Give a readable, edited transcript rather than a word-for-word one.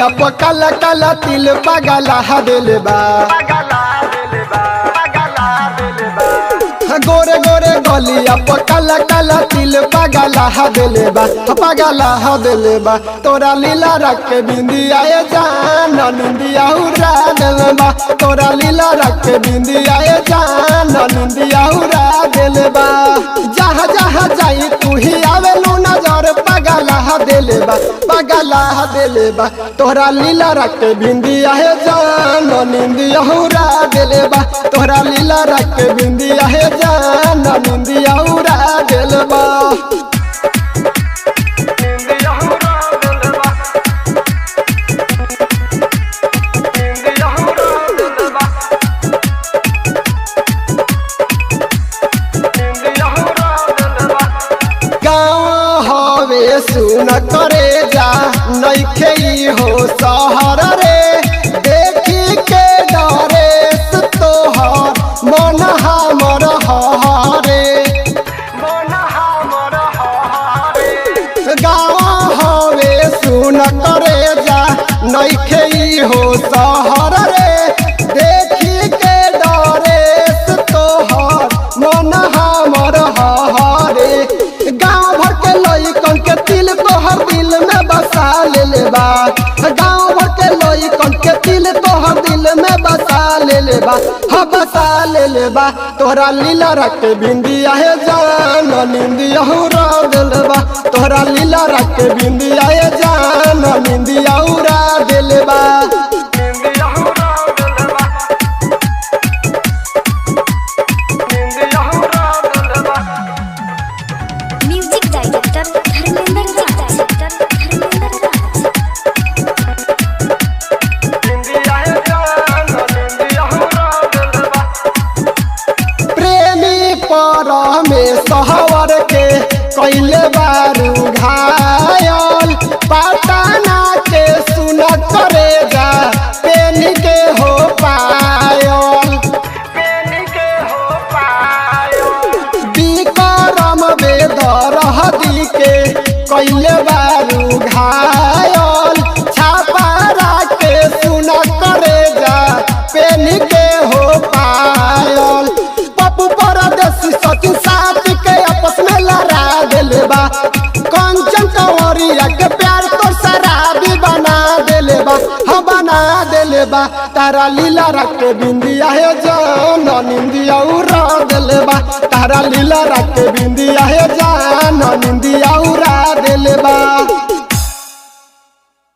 गलिया पकाला काला तिल पगला दिल बा गोरे गोरे गलिया पकाला काला तिल पगला दिल बा तोरा लीला रख के बिंदिया जान निंदिया उड़ा दिल बा तोरा लीला रख के बिंदिया जान निंदिया उड़ा दिल बा जहाँ जहाँ जाई तू ही आवेलू नजर पगला दिल बा तोरा लीला रख के बिंदिया जान निंदिया उड़ा दिल बा तोरा लीला रख के बिंदिया जान निंदिया उड़ा दिल बा सुन करे जा नइखे हो सहर रे देखी के डरे तोहर मन हमर हरे गाँव हवे सुन करे जा नइखे हो सहर रे देखी के डरे तोहर मन हमर हरे गाँव भर के लइकन के तिल तोहर दिल में बसा ले बा गाँव भर के लइकन के तिल तोहर दिल में बसा ले बा हाँ बसा ले बा तोहरा लीला रख के बिंदिया जान निंदिया उड़ा दिल बा तोहरा लीला रख के बिंदिया जान निंदिया उड़ा दिल बा में सहवर के कैले बारू घायल पटना के सुन करे जा पेन के हो पायल विक्रम बेदरहदी के कैले बारू घायल छापारा के सुन करे जा पेन के हो पायल पप्पू परदेसी सचिन साथ के आपस में लड़ा दिल बा कंचन कंवरिया के प्यार तो शराबी बना दिल बा हाँ बना दिल बा तारा लीला रख के बिंदिया जान निंदिया उड़ा दिल बा तारा लीला रख के बिंदिया